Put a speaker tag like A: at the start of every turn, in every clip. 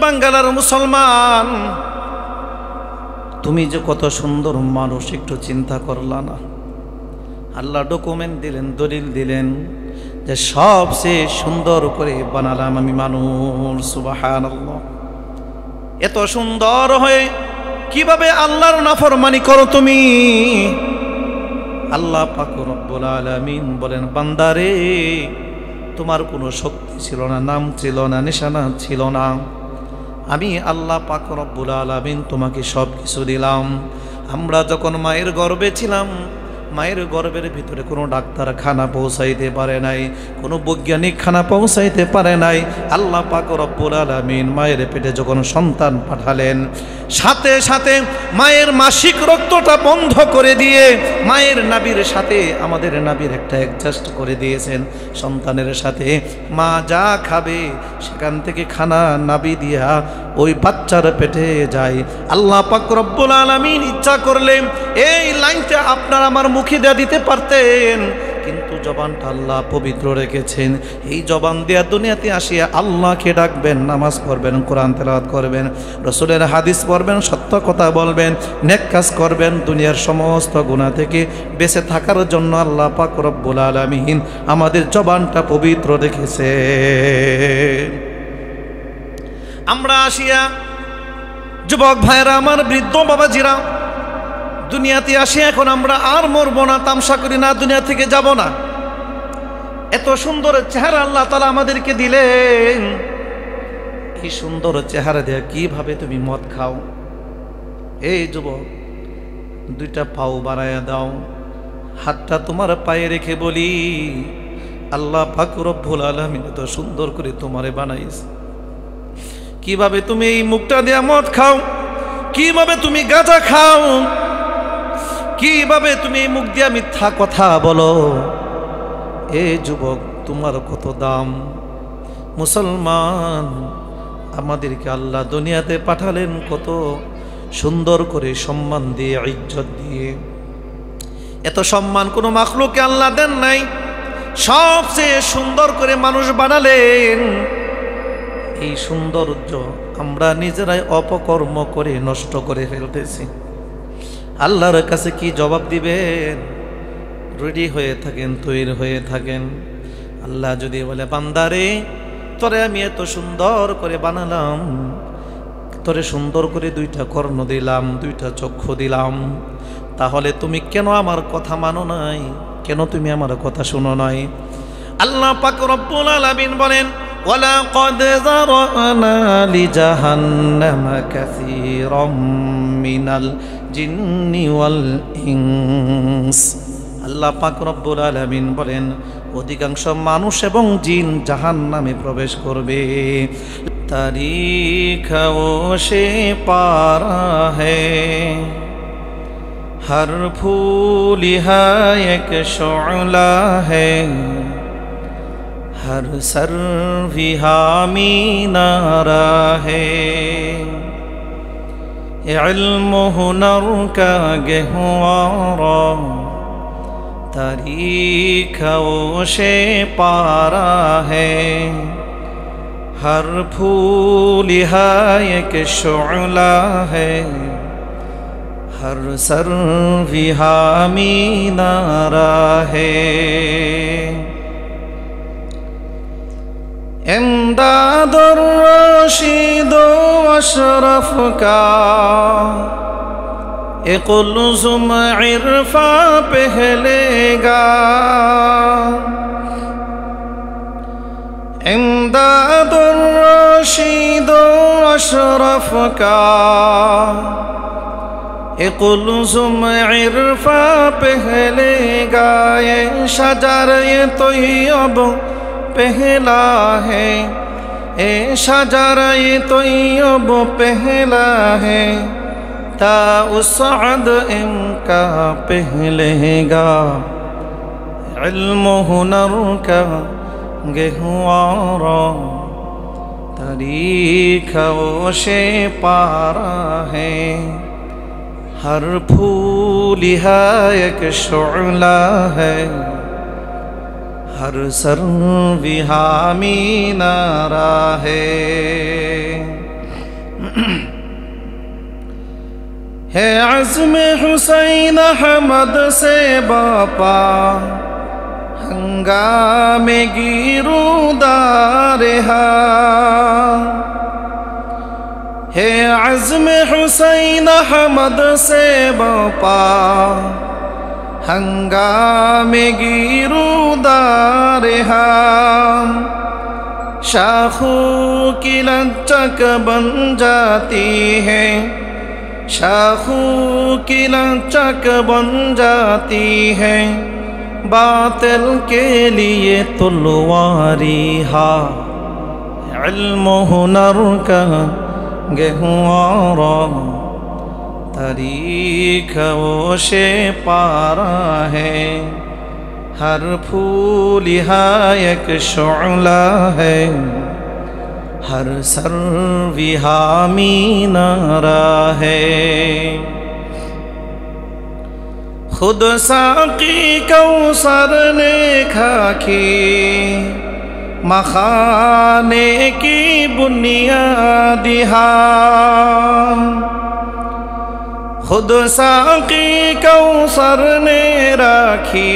A: বাঙ্গালার মুসলমান, তুমি যে কত সুন্দর মানুষ একটু চিন্তা করলা না? আল্লাহ ডকুমেন্ট দিলেন, দলিল দিলেন যে সবচেয়ে সুন্দর করে বানালাম আমি মানুষ। সুবহানাল্লাহ। এত সুন্দর হয়ে কিভাবে আল্লাহর নাফরমানি করো তুমি? আল্লাহ পাক রব্বুল আলামিন বলেন, বান্দারে তোমার কোনো শক্তি ছিল না, নাম ছিল না, নিশানা ছিল না, আমি আল্লাহ পাক রব্বুল আলামিন তোমাকে সব কিছু দিলাম। আমরা যখন মায়ের গর্ভে ছিলাম, মায়ের গর্ভের ভিতরে কোনো ডাক্তার খানা পৌঁছাইতে পারে নাই, কোনো বৈজ্ঞানিক খানা পৌঁছাইতে পারে নাই। আল্লাহ পাক রব্বুল আলামিন মায়ের পেটে যখন সন্তান পাঠালেন, সাথে সাথে মায়ের মাসিক রক্তটা বন্ধ করে দিয়ে মায়ের নাভির সাথে আমাদের নাভির একটা অ্যাডজাস্ট করে দিয়েছেন। সন্তানের সাথে মা যা খাবে সেখান থেকে খানা নাভি দিয়া ওই বাচ্চার পেটে যায়। আল্লাহ পাক রব্বুল আলামিন ইচ্ছা করলে এই লাইনটা আপনার আমার মুখে দিয়ে দিতে পারতেন, কিন্তু জবানটা আল্লাহ পবিত্র রেখেছেন। এই জবান দিয়া দুনিয়াতে আসিয়া আল্লাহকে ডাকবেন, নামাজ পড়বেন, কোরআন তেলাওয়াত করবেন, রাসূলের হাদিস পড়বেন, সত্য কথা বলবেন, নেক কাজ করবেন, দুনিয়ার সমস্ত গুনাহ থেকে বেঁচে থাকার জন্য আল্লাহ পাক রব্বুল আলামিন আমাদের জবানটা পবিত্র রেখেছে। আমরা আসিয়া যুবক ভাইরা আমার, বৃদ্ধ বাবাজিরা, দুনিয়াতে আসি এখন আমরা আর মরবো না, তামসা করি না, দুনিয়া থেকে যাব না। এত সুন্দর চেহারা আল্লাহ তাআলা আমাদেরকে দিলেন, এই সুন্দর চেহারা দিয়ে কিভাবে তুমি মদ খাও? এই যুবক, দুইটা পাও বাড়ায়া দাও, হাতটা তোমার পায়ে রেখে বলি, আল্লাহ পাক রব্বুল আলামিন এত সুন্দর করে তোমারে বানাইছে, কিভাবে তুমি এই মুখটা দিয়ে মদ খাও? কিভাবে তুমি গাঁজা খাও? কিভাবে তুমি এই মুখ দিয়ে মিথ্যা কথা বলো? এ যুবক, তোমার কত দাম। মুসলমান, আমাদেরকে আল্লাহ দুনিয়াতে পাঠালেন কত সুন্দর করে সম্মান দিয়ে, ইজ্জত দিয়ে। এত সম্মান কোনো মাখলুককে আল্লাহ দেন নাই, সবচেয়ে সুন্দর করে মানুষ বানালেন। এই সৌন্দর্য আমরা নিজেরাই অপকর্ম করে নষ্ট করে ফেলতেছি। আল্লাহর কাছে কি জবাব দিবেন? রেডি হয়ে থাকেন, তৈরি হয়ে থাকেন। আল্লাহ যদি বলে, বান্দারে তোরে আমি এত সুন্দর করে বানালাম, তোরে সুন্দর করে দুইটা কর্ণ দিলাম, দুইটা চক্ষু দিলাম, তাহলে তুমি কেন আমার কথা মানো নাই? কেন তুমি আমার কথা শুনো নাই? আল্লাহ পাক রব্বুল আলামিন বলেন, ওয়ালাকাদ যারানা লিজাহান্নামা কাসীরাম মিনাল জিন্নি ওয়াল ইনস। আল্লাহ পাক রব্বুল আলামিন বলেন, অধিকাংশ মানুষ এবং জিন জাহান্নামে প্রবেশ করবে। তারিখাও সে পারা হ্যায়, হর ফুল ইহা এক শুলা হ্যায়, हर सर विहामी नारा है, इल्म हुनर का गहवारा, तारीख ओशे पारा है, हर फूल एक शुला है, हर सर विहामी नारा है। इमदादुर रशीद अशरफ का ए कुलजुम इरफा पहलेगा, इमदादुर रशीद अशरफ का ए कुलजुम इरफा पहलेगा, ये शजर ये तय्यब पहला है, ए शजरा ये तय्यब पहला है, ता उसअद इनका पहलेगा, इल्म हुनर का गहवारा, तारीख ओशे पारा है, हर फूल एक शुला है, हर सर विहामी नारा है। है अज़्म हुसैन अहमद से बापा हंगामे गिरूदार है अज़्म हुसैन अहमद से बापा हंगामे गिरूदार शाखों की लचक बन जाती है, शाखों की लचक बन जाती है, बातिल के लिए तलवारी हा इल्म हुनर का गहवारा तारीख वो शे पारा है, हर फूल यहाँ एक शोला है, हर सर्वी हामी नारा है। खुद साकी कौसर ने खाकी मखाने की बुनियादी खुद साकी कौसर ने राखी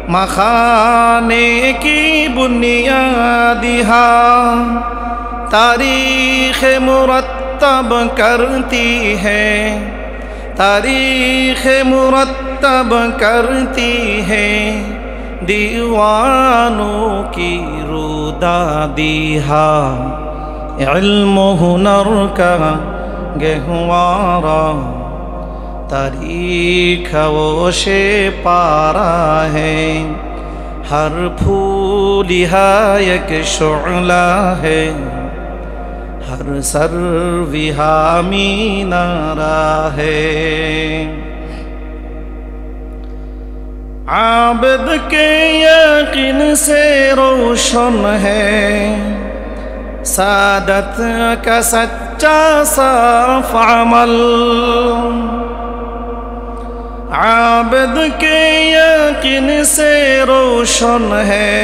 A: मखाने की बुनियादी तारीख़ मुरत्तब करती है, तारीख़ मुरत्तब करती है, दीवानों की रुदादी इल्म हुनर का गहवारा तारीख वो शे पारा है, हर फूल यहाँ एक शोला है, हर सर्वी हामी नारा है। आबिद के यकीन से रोशन है सादत का सच्चा साफ अमल, आबिद के यकीन से रोशन है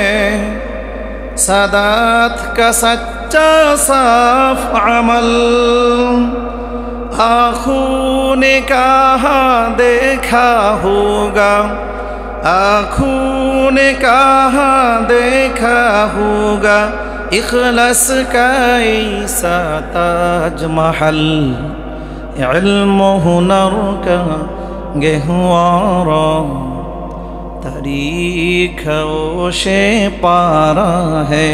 A: सादत का सच्चा साफ अमल। आँखों ने कहा देखा होगा, आँखों ने कहा देखा होगा, इखलास का ऐसा ताजमहल इल्म हुनर का गहवारा तारीख वो शे पारा है,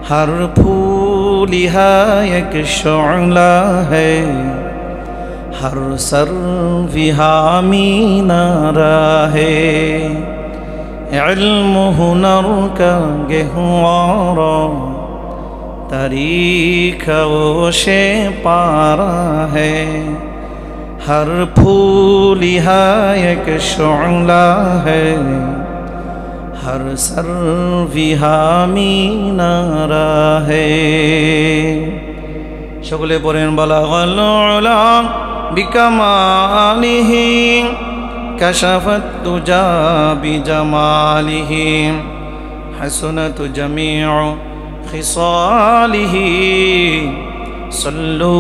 A: हर फूल यहाँ एक शोला है, हर सर्वी हामी नारा है, इल्म हुनर का गहवारा तारीख वो शे पारा है, हर फूल यहाँ एक शोला है, हर सर्वी हामी नारा है। সকলে পড়েন বালাগাল উলা বিকামালিহি কাশাফাত তুজা বিজামালিহি হাসনাত জামিউ খিসালিহি সাল্লু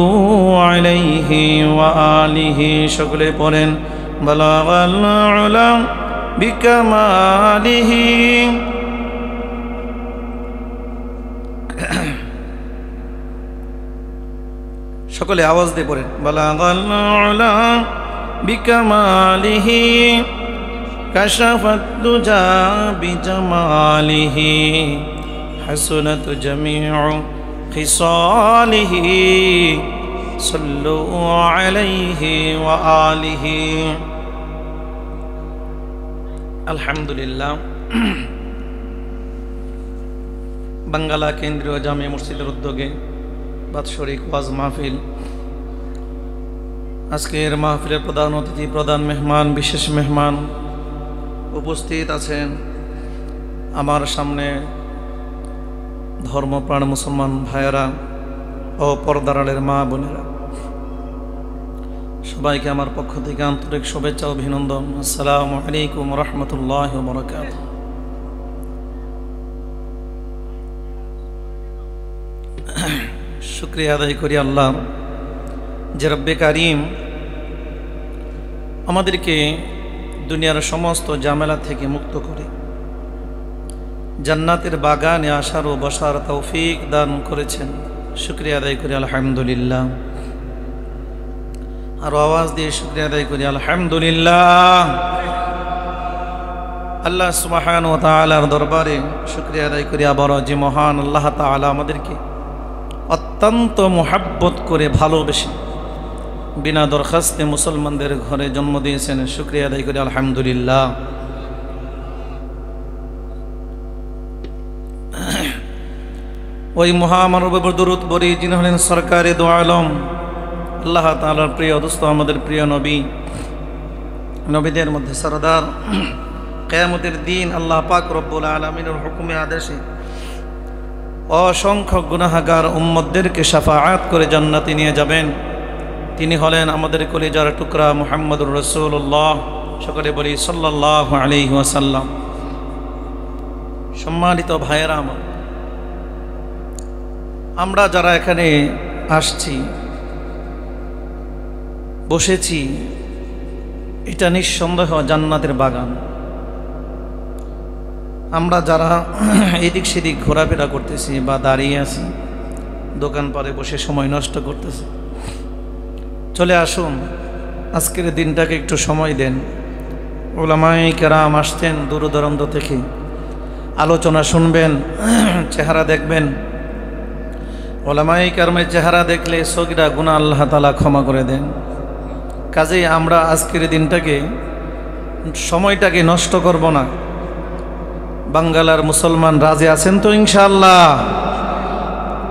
A: আলাইহি ওয়া আলিহি। সকলে পড়েন বালাগাল উলা বিকামালিহি। সকলে আওয়াজ দিয়ে পড়েন বালাগাল উলা বিকামালিহি কাশাফাত দুজা বিজামালিহি হাসনাত জামিউ খিসালিহি সাল্লু আলাইহি ওয়া আলিহি। আলহামদুলিল্লাহ, বাঙ্গালা কেন্দ্রীয় জামে মসজিদের উদ্যোগে বাৎসরিক ওয়াজ মাহফিল। আজকের মাহফিলের প্রধান অতিথি, প্রধান মেহমান, বিশেষ মেহমান উপস্থিত আছেন। আমার সামনে ধর্মপ্রাণ মুসলমান ভাইয়েরা ও পর্দারালের মা বোনেরা, সবাইকে আমার পক্ষ থেকে আন্তরিক শুভেচ্ছা ও অভিনন্দন। আসসালামু আলাইকুম রহমতুল্লাহ ওয়া বারাকাতুহু। শুকরিয়া আদায় করি আল্লাহ যে রব্বে কারিম আমাদেরকে দুনিয়ার সমস্ত ঝামেলা থেকে মুক্ত করে জান্নাতের বাগানে আসার ও বসার তৌফিক দান করেছেন। শুকরিয়া আদায় করি আলহামদুলিল্লাহ। আর আওয়াজ দিয়ে শুকরিয়া আদায় করি আলহামদুলিল্লাহ। আল্লাহ সুবহানাহু ওয়া তাআলার দরবারে শুকরিয়া আদায় করি আবারও যে মহান আল্লাহ তাআলা আমাদেরকে অত্যন্ত মুহাব্বত করে ভালোবেসে বিনা দরখাস্তে মুসলমানদের ঘরে জন্ম দিয়েছেন। শুকরিয়া আদায় করি আলহামদুলিল্লাহ। ওই মহামানবের উপর দরুদ পড়ি যিনি হলেন সরকারে দো আলম, আল্লাহ তাআলার প্রিয় দোস্ত, আমাদের প্রিয় নবী, নবীদের মধ্যে সরদার। কিয়ামতের দিন আল্লাহ পাক রব্বুল আলামিনের হুকুমে আদেশে অসংখ্য গুনাহগার উম্মতদেরকে শাফাআত করে জান্নাতে নিয়ে যাবেন। তিনি হলেন আমাদের কলিজার টুকরা মুহাম্মদুর রাসূলুল্লাহ। সকলে বলি সাল্লাল্লাহু আলাইহি ওয়াসাল্লাম। সম্মানিত ভাইয়েরা আমার, আমরা যারা এখানে আসছি বসেছি, এটা নিঃসন্দেহ জান্নাতের বাগান। আমরা যারা এদিক সেদিক ঘোরাফেরা করতেছি বা দাঁড়িয়ে আছি, দোকান পারে বসে সময় নষ্ট করতেছি, চলে আসুন আজকের দিনটাকে একটু সময় দেন। উলামায়ে কেরাম আসতেন দূর দূরান্ত থেকে, আলোচনা শুনবেন, চেহারা দেখবেন। উলামায়ে কেরামের চেহারা দেখলে সগীরা গুনাহ আল্লাহ তাআলা ক্ষমা করে দেন। কাজেই আমরা আজকের দিনটাকে সময়টাকে নষ্ট করব না। বাঙ্গালার মুসলমান রাজি আছেন তো ইনশাআল্লাহ?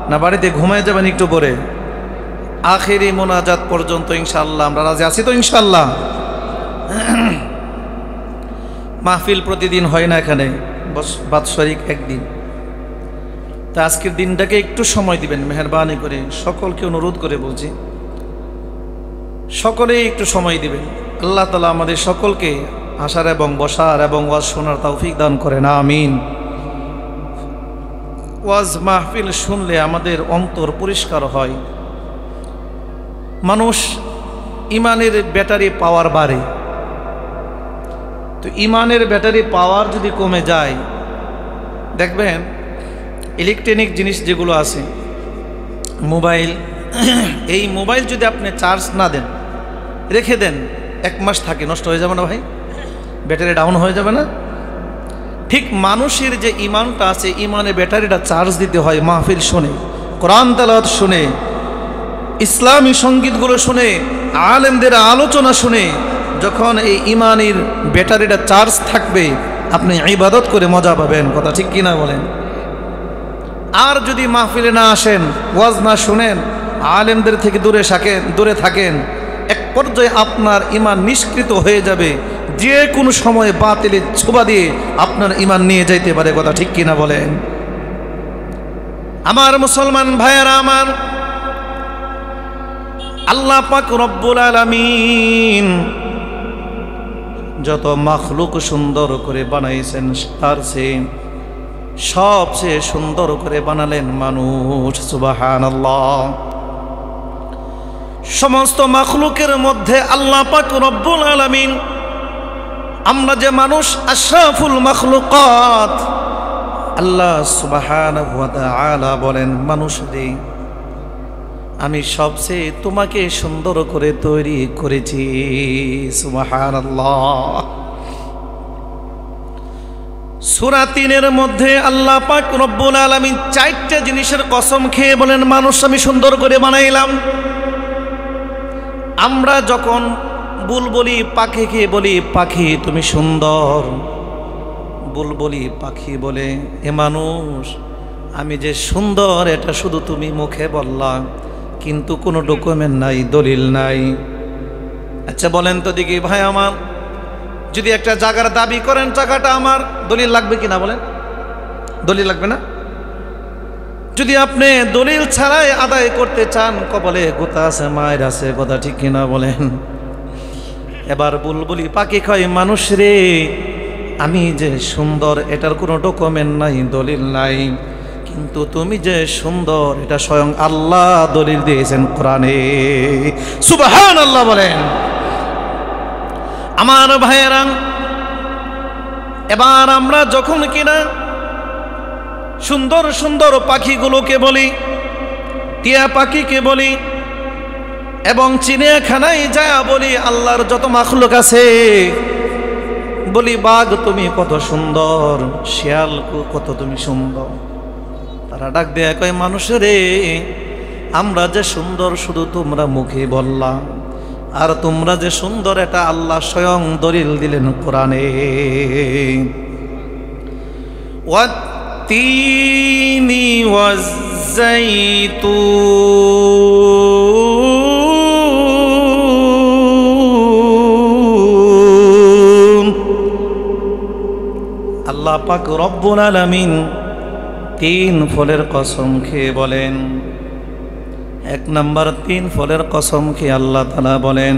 A: না বাড়িতে ঘুমায় যাবেন একটু পরে? আখেরি মোনাজাত পর্যন্ত ইনশাআল্লাহ আমরা রাজি আছি তো ইনশাআল্লাহ? মাহফিল প্রতিদিন হয় না এখানে, বাৎসরিক একদিন। তা আজকের দিনটাকে একটু সময় দিবেন মেহেরবানি করে। সকলকে অনুরোধ করে বলছি, সকলেই একটু সময় দিবেন। আল্লাহ তাআলা আমাদের সকলকে আসার এবং বসার এবং ওয়াজ শোনার তৌফিক দান করেন, আমিন। ওয়াজ মাহফিল শুনলে আমাদের অন্তর পরিষ্কার হয়, মানুষ ইমানের ব্যাটারি পাওয়ার বাড়ে। তো ইমানের ব্যাটারি পাওয়ার যদি কমে যায়, দেখবেন ইলেকট্রনিক জিনিস যেগুলো আছে, মোবাইল, এই মোবাইল যদি আপনি চার্জ না দেন, রেখে দেন, 1 মাস থাকে, নষ্ট হয়ে যাবে না ভাই? ব্যাটারি ডাউন হয়ে যাবে না? ঠিক মানুষের যে ইমানটা আছে, ইমানের ব্যাটারিটা চার্জ দিতে হয় মাহফিল শুনে, কোরআন তেলাওয়াত শুনে, ইসলামী সঙ্গীতগুলো শুনে, আলেমদের আলোচনা শুনে। যখন এই ইমানের ব্যাটারিটা চার্জ থাকবে, আপনি ইবাদত করে মজা পাবেন। কথা ঠিক কিনা বলেন? আর যদি মাহফিলে না আসেন, ওয়াজ না শুনেন, আলেমদের থেকে দূরে থাকেন, এক পর্যায়ে আপনার ইমান নিষ্কৃত হয়ে যাবে। যে কোনো সময় বাতিলের ছোবা দিয়ে আপনার ইমান নিয়ে যাইতে পারে। কথা ঠিক কিনা বলেন? আমার মুসলমান ভাইয়েরা আমার, আল্লাহ পাক রব্বুল আলামিন যত মাখলুক সুন্দর করে বানাইছেন, তার চেয়ে সবচেয়ে সুন্দর করে বানালেন মানুষ। সুবহানাল্লাহ। সমস্ত মাখলুকের মধ্যে আল্লাহ পাক রব্বুল আলামিন, আমরা যে মানুষ আশরাফুল মাখলুকাত, আল্লাহ সুবহানাহু ওয়া তাআলা বলেন, মানুষ রে, আমি সবচেয়ে তোমাকে সুন্দর করে তৈরি করেছি। সুবহানাল্লাহ। সূরা 3-এর মধ্যে আল্লাহ পাক রব্বুল আলামিন 4টা জিনিসের কসম খেয়ে বলেন, মানুষ আমি সুন্দর করে বানাইলাম। আমরা যখন বুলবুলি পাখিকে বলি, পাখি তুমি সুন্দর, বুলবুলি পাখি বলে, এ মানুষ আমি যে সুন্দর এটা শুধু তুমি মুখে বললা, কিন্তু কোনো ডকুমেন্ট নাই, দলিল নাই। আচ্ছা বলেন তো দেখি ভাই আমার, যদি একটা জায়গার দাবি করেন, জায়গাটা আমার, দলিল লাগবে কিনা বলেন? দলিল লাগবে না? যদি আপনি দলিল ছাড়াই আদায় করতে চান, কপালে গোতা আছে, মায়ের আছে। কথা ঠিক কিনা বলেন? এবার বুলবুলি পাখি কয়, মানুষ রে, আমি যে সুন্দর এটার কোনো ডকুমেন্ট নাই, দলিল নাই, কিন্তু তুমি যে সুন্দর এটা স্বয়ং আল্লাহ দলিল দিয়েছেন কোরআনে। সুবহানাল্লাহ বলেন। আমার ভাইয়েরা, এবার আমরা যখন কিনা সুন্দর সুন্দর পাখিগুলোকে বলি, টিয়া পাখিকে বলি, এবং চিড়িয়াখানায় যায় বলি আল্লাহর যত মাখলুক আছে, বলি বাঘ তুমি কত সুন্দর, শিয়াল কত তুমি সুন্দর, তারা ডাক দেয়া কয় মানুষেরে আমরা যে সুন্দর শুধু তোমরা মুখে বললা, আর তোমরা যে সুন্দর এটা আল্লাহ স্বয়ং দলিল দিলেন কোরআনে। ওয়াত্তিনি ওয়াজ্জাইতুন, আল্লাহ পাক রব্বুল আলামিন 3 ফলের কসম খেয়ে বলেন। 1 নাম্বার 3 ফলের কসম খেয়ে আল্লাহ তাআলা বলেন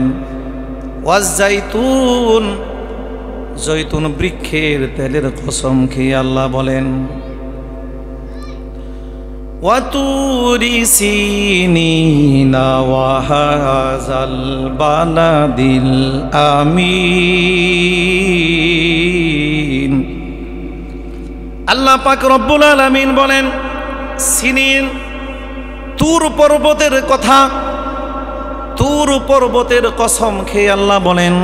A: ওয়াজ্জাইতুন, জৈতুন বৃক্ষের তেলের কসম খেয়ে আল্লাহ বলেন ওয়াতুরি সিনিনা ওয়া হাযাল বালাদিল আমিন। আল্লাহ পাক রব্বুল আলামিন বলেন সিনিন, তুর পর্বতের কথা, তুর পর্বতের কসম খেয়ে আল্লাহ বলেন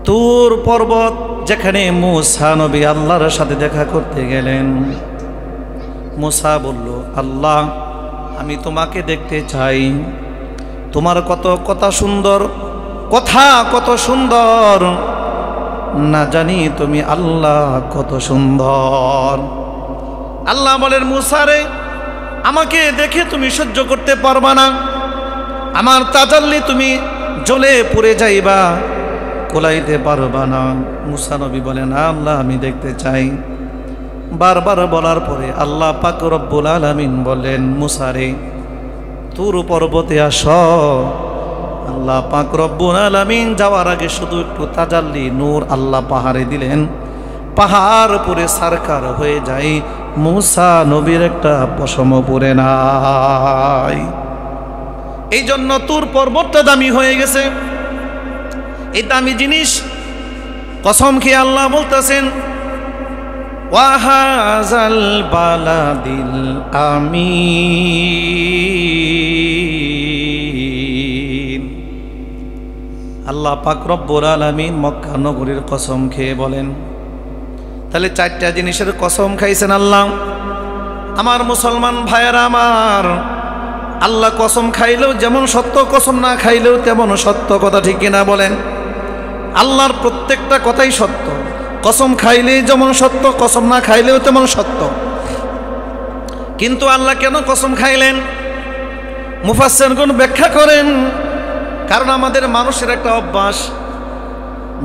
A: তুর পর্বত যেখানে মূসা নবী আল্লাহর সাথে দেখা করতে গেলেন। মূসা বলল আল্লাহ আমি তোমাকে দেখতে চাই, তোমার কত কথা সুন্দর, কথা কত সুন্দর, না জানি তুমি আল্লাহ কত সুন্দর। আল্লাহ বলেন মূসা রে আমাকে দেখে তুমি সহ্য করতে পারবা না, আমার তাজাল্লি তুমি জ্বলে পুড়ে যাইবা, কোলাইতে পারবা না। মূসা নবী বলেন আল্লাহ আমি দেখতে চাই। বারবার বলার পরে আল্লাহ পাক রব্বুল আলামিন বললেন মূসা রে তুর পর্বতে আসো। আল্লাহ পাক রব্বুল আলামিন যাওয়ার আগে শুধু একটু তাজাল্লি নূর আল্লাহ পাহাড়ে দিলেন, পাহাড় পুরে সারকার হয়ে যায়, মূসা নবীর একটা পশম পড়ে নাই। এই জন্য তুর পর্বতটা দামি হয়ে গেছে। এই দামি জিনিস কসম খেয়ে আল্লাহ বলতেছেন ওয়াহাজাল বালাদিল আমিন। আল্লাহ পাক রব্বুল আলামিন মক্কা নগরীর কসম খেয়ে বলেন তাহলে 4টা জিনিসের কসম খাইছেন আল্লাহ। আমার মুসলমান ভাইয়েরা আমার, আল্লাহ কসম খাইলেও যেমন সত্য, কসম না খাইলেও তেমন সত্য, কথা ঠিক কিনা বলেন? আল্লাহর প্রত্যেকটা কথাই সত্য, কসম খাইলেই যেমন সত্য, কসম না খাইলেও তেমন সত্য। কিন্তু আল্লাহ কেন কসম খাইলেন? মুফাসসিরগণ ব্যাখ্যা করেন কারণ আমাদের মানুষের একটা অভ্যাস,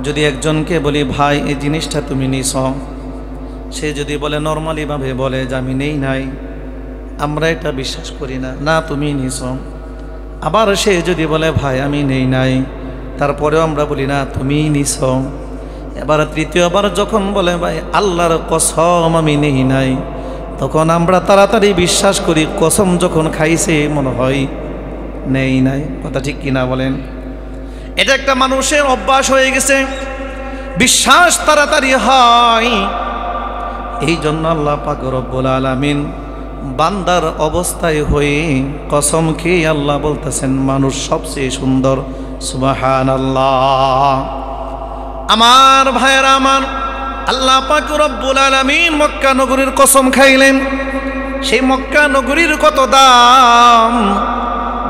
A: যদি একজনকে বলি ভাই এই জিনিসটা তুমি নিছ, সে যদি বলে নর্মালি ভাবে বলে যে আমি নেই নাই, আমরা এটা বিশ্বাস করি না, না তুমি নিছ। আবার সে যদি বলে ভাই আমি নেই নাই, তারপরেও আমরা বলি না তুমি নিছ। এবার তৃতীয়বার যখন বলে ভাই আল্লাহর কসম আমি নেই নাই, তখন আমরা তাড়াতাড়ি বিশ্বাস করি, কসম যখন খাইছে মনে হয় নেই নাই, কথা ঠিক কিনা বলেন? এটা একটা মানুষের অভ্যাস হয়ে গেছে, বিশ্বাস তাড়াতাড়ি হয়। এই জন্য আল্লাহ পাক রব্বুল আলামিন বান্দার অবস্থায় হয়ে কসম খেয়ে আল্লাহ বলতেছেন মানুষ সবচেয়ে সুন্দর। সুবহানাল্লাহ। আমার ভাইয়েরা আমার, আল্লাহ পাক রব্বুল আলামিন মক্কা নগরীর কসম খাইলেন। সেই মক্কা নগরীর কত দাম!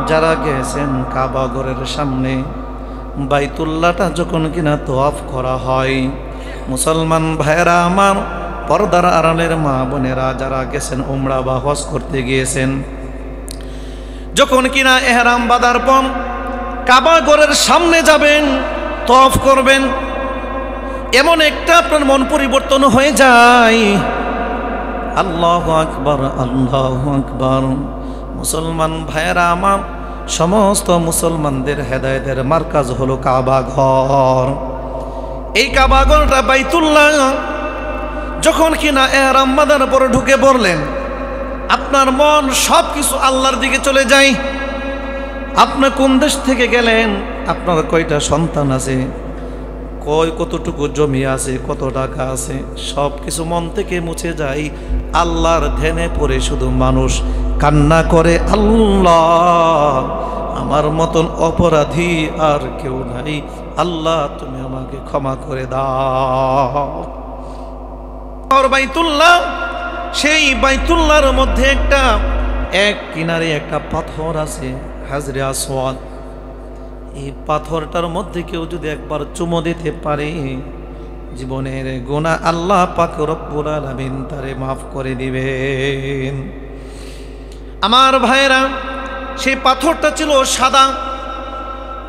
A: যারা গেছেন কাবা ঘরের সামনে বাইতুল্লাহটা যখন কিনা তওয়াফ করা হয়, মুসলমান ভাইয়েরা আমার, পর্দার আড়ালের মা বোনেরা যারা গেছেন উমরা বা হজ করতে গিয়েছেন, যখন কিনা ইহরাম বাঁধার পর কাবা ঘরের সামনে যাবেন, তওয়াফ করবেন, এমন একটা আপনার মন পরিবর্তন হয়ে যায়, আল্লাহু আকবার আল্লাহু আকবার। মুসলমান ভাইয়েরা আমার, সমস্ত মুসলমানদের হেদায়েতের মার্কাজ হলো কাবা ঘর। এই কাবা ঘরটা বাইতুল্লাহ যখন কিনা ইহরাম বাঁধার পরে ঢুকে পড়লেন, আপনার মন সব কিছু আল্লাহর দিকে চলে যায়। আপনি কোন দেশ থেকে গেলেন, আপনার কয়টা সন্তান আছে, কতটুকু জমি আছে, কত টাকা আছে, সব কিছু মন থেকে মুছে যায়। আল্লাহর ধ্যানে পড়ে শুধু মানুষ কান্না করে, আল্লাহ আমার মতন অপরাধী আর কেউ নাই, আল্লাহ তুমি আমাকে ক্ষমা করে দাও। আর বাইতুল্লাহ, সেই বাইতুল্লাহর মধ্যে এক কিনারে একটা পাথর আছে, হাজরে আসওয়াদ। এই পাথরটার মধ্যে কেউ যদি একবার চুমো দিতে পারে, জীবনের গুনাহ আল্লাহ পাক রব্বুল আলামিন তারে মাফ করে দিবেন। আমার ভাইরা, সেই পাথরটা ছিল সাদা।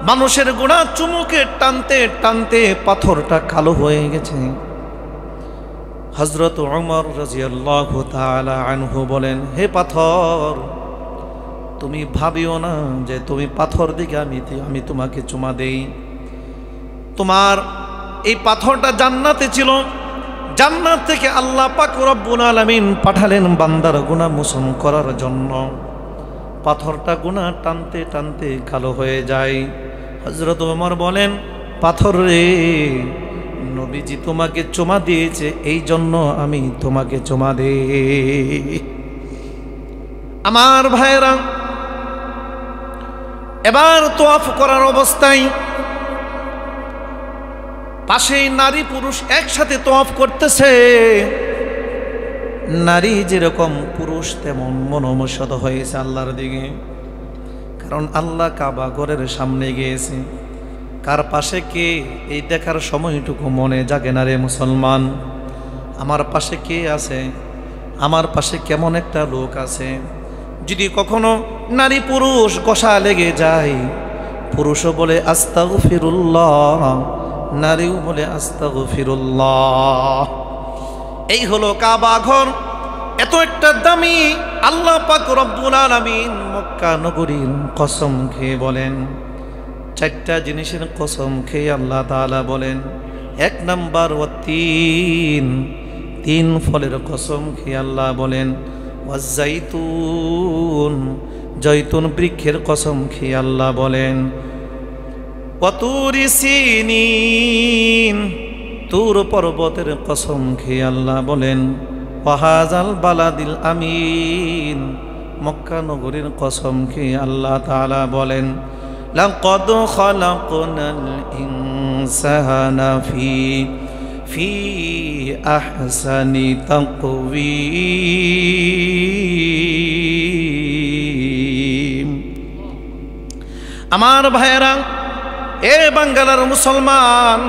A: মানুষের গুনাহ চুমুকে টানতে টানতে পাথরটা কালো হয়ে গেছে। হযরত ওমর রাদিয়াল্লাহু তাআলা আনহু বলেন, হে পাথর, তুমি ভাবিও না যে তুমি পাথর দিকে আমি তোমাকে চুমা দেই। তোমার এই পাথরটা জান্নাতে ছিল, জান্নাত থেকে আল্লাহ পাক রব্বুল আলামিন পাঠালেন বান্দার গুনাহ মোচন করার জন্য। পাথরটা গুনাহ টানতে টানতে কালো হয়ে যায়। হযরত ওমর বলেন, পাথর রে, নবীজি তোমাকে চুমা দিয়েছে, এই জন্য আমি তোমাকে চুমা দেই। আমার ভাইরা, এবার তোয়াফ করার অবস্থায় পাশেই নারী পুরুষ একসাথে তোয়াফ করতেছে। নারী যেরকম পুরুষ তেমন মনোমসদ হয়েছে আল্লাহর দিকে, কারণ আল্লাহ কাবা ঘরের সামনে গিয়েছে। কার পাশে কে, এই দেখার সময়টুকু মনে জাগে না রে মুসলমান। আমার পাশে কে আছে, আমার পাশে কেমন একটা লোক আছে। যদি কখনো নারী পুরুষ কষা লেগে যায়, পুরুষও বলে আস্তাগফিরুল্লাহ, নারীও বলে আস্তাগফিরুল্লাহ। এই হলো কাবা ঘর, এত একটা দামি। আল্লাহ পাক রব্বুল আলামিন মক্কা নগরীর কসম খেয়ে বলেন, চারটা জিনিসের কসম খেয়ে আল্লাহ তাআলা বলেন। এক নাম্বার তিন ফলের কসম খেয়ে আল্লাহ বলেন, ওয়াজ্জাইতুন, জৈতুন বৃক্ষের কসম খেয়ে আল্লাহ বলেন, ওয়াতুরি সিনিন, তুর পর্বতের কসম খেয়ে আল্লাহ বলেন, ওয়াহাজাল বালাদিল আমিন, মক্কা নগরীর কসম খেয়ে আল্লাহ তাআলা বলেন, লাকাদ খালাকনাল ইনসানা ফি আহসানি তাকওয়িম। আমার ভাইয়েরা, এ বাঙ্গালার মুসলমান,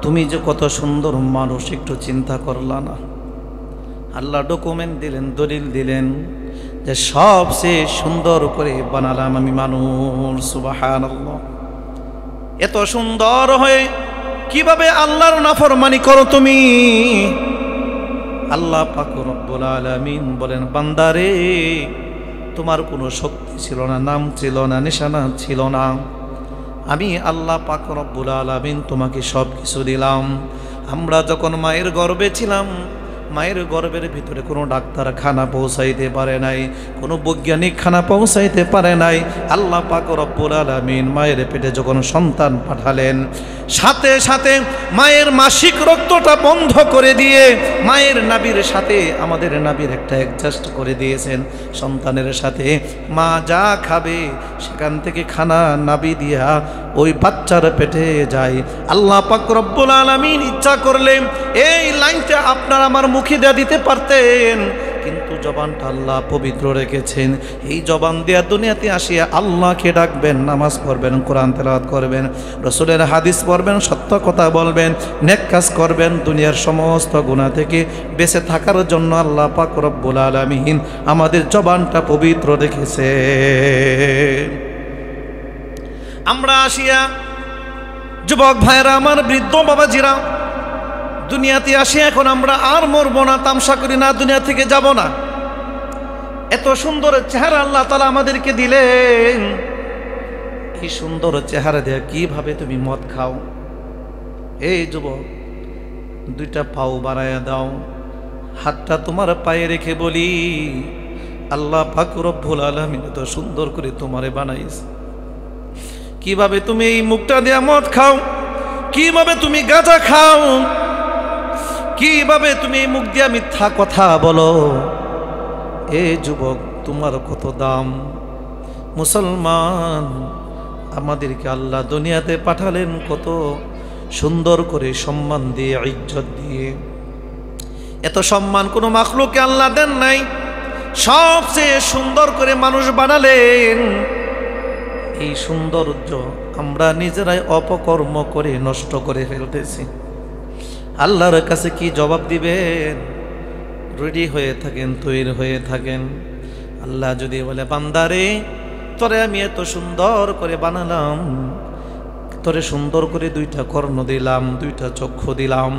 A: তুমি যে কত সুন্দর মানুষ একটু চিন্তা করলা না? আল্লাহ ডকুমেন্ট দিলেন, দলিল দিলেন যে সবচেয়ে সুন্দর করে বানালাম আমি মানুষ। সুবহানাল্লাহ। এত সুন্দর হয়ে কিভাবে আল্লাহর নাফরমানি করো তুমি? আল্লাহ পাক রব্বুল আলামিন বলেন, বান্দারে, তোমার কোনো শক্তি ছিল না, নাম ছিল না, নিশানা ছিল না। আমি আল্লাহ পাক রব্বুল আলামিন তোমাকে সব কিছু দিলাম। আমরা যখন মায়ের গর্ভে ছিলাম, মায়ের গর্ভের ভিতরে কোনো ডাক্তারখানা পৌঁছাইতে পারে নাই, কোনো বৈজ্ঞানিক খানা পৌঁছাইতে পারে নাই। আল্লাহ পাক রব্বুল আলামিন মায়ের পেটে যখন সন্তান পাঠালেন, সাথে সাথে মায়ের মাসিক রক্তটা বন্ধ করে দিয়ে মায়ের নাভির সাথে আমাদের নাভির একটা অ্যাডজাস্ট করে দিয়েছেন। সন্তানের সাথে মা যা খাবে সেখান থেকে খানা নাভি দিয়া ওই বাচ্চার পেটে যায়। আল্লাহ পাক রব্বুল আলামিন ইচ্ছা করলে এই লাইনটা আপনার আমার মুখে দিয়ে দিতে পারতেন, কিন্তু জবানটা আল্লাহ পবিত্র রেখেছেন। এই জবান দিয়া দুনিয়াতে আসিয়া আল্লাহকে ডাকবেন, নামাজ পড়বেন, কোরআন তেলাওয়াত করবেন, রাসূলের হাদিস পড়বেন, সত্য কথা বলবেন, নেক কাজ করবেন। দুনিয়ার সমস্ত গুনাহ থেকে বেঁচে থাকার জন্য আল্লাহ পাক রব্বুল আলামিন আমাদের জবানটা পবিত্র রেখেছে। আমরা আসিয়া যুবক ভাইরা আমার, বৃদ্ধ বাবাজিরা, দুনিয়াতে আসি এখন আমরা আর মরবো না, তামসা করি না, দুনিয়া থেকে যাব না। এত সুন্দর চেহারা আল্লাহ তাআলা আমাদেরকে দিলেন। এই সুন্দর চেহারা দিয়ে কিভাবে তুমি মদ খাও? এই যুবক, দুইটা পাও বাড়ায়া দাও। হাতটা তোমার পায়ে রেখে বলি, আল্লাহ পাক রব্বুল আলামিন তো সুন্দর করে তোমারে বানাইছে। কিভাবে তুমি এই মুখটা দিয়ে মদ খাও, কিভাবে তুমি গাঁজা খাও, কিভাবে তুমি এই মুখ দিয়ে মিথ্যা কথা বলো। এ যুবক, তোমার কত দাম। মুসলমান, আমাদেরকে আল্লাহ দুনিয়াতে পাঠালেন কত সুন্দর করে সম্মান দিয়ে, ইজ্জত দিয়ে। এত সম্মান কোনো মাখলুককে আল্লাহ দেন নাই। সবচেয়ে সুন্দর করে মানুষ বানালেন। এই সৌন্দর্য আমরা নিজেরাই অপকর্ম করে নষ্ট করে ফেলতেছি। আল্লাহর কাছে কি জবাব দিবেন? রেডি হয়ে থাকেন, তৈরি হয়ে থাকেন। আল্লাহ যদি বলে, বান্দারে তোরে আমি এত সুন্দর করে বানালাম, তোরে সুন্দর করে দুইটা কর্ণ দিলাম, দুইটা চক্ষু দিলাম,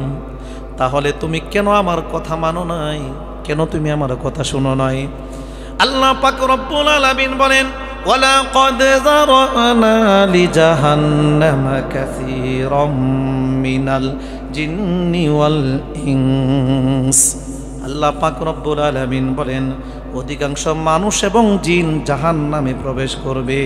A: তাহলে তুমি কেন আমার কথা মানো নাই? কেন তুমি আমার কথা শুনো নাই? আল্লাহ পাক রব্বুল আলামিন বলেন, ওয়ালাকাদ যারানা লিজাহান্নামা কাসীরাম মিনাল জিন্নি ওয়াল ইনস। আল্লাহ পাক রব্বুল আলামিন বলেন, অধিকাংশ মানুষ এবং জিন জাহান্নামে প্রবেশ করবে।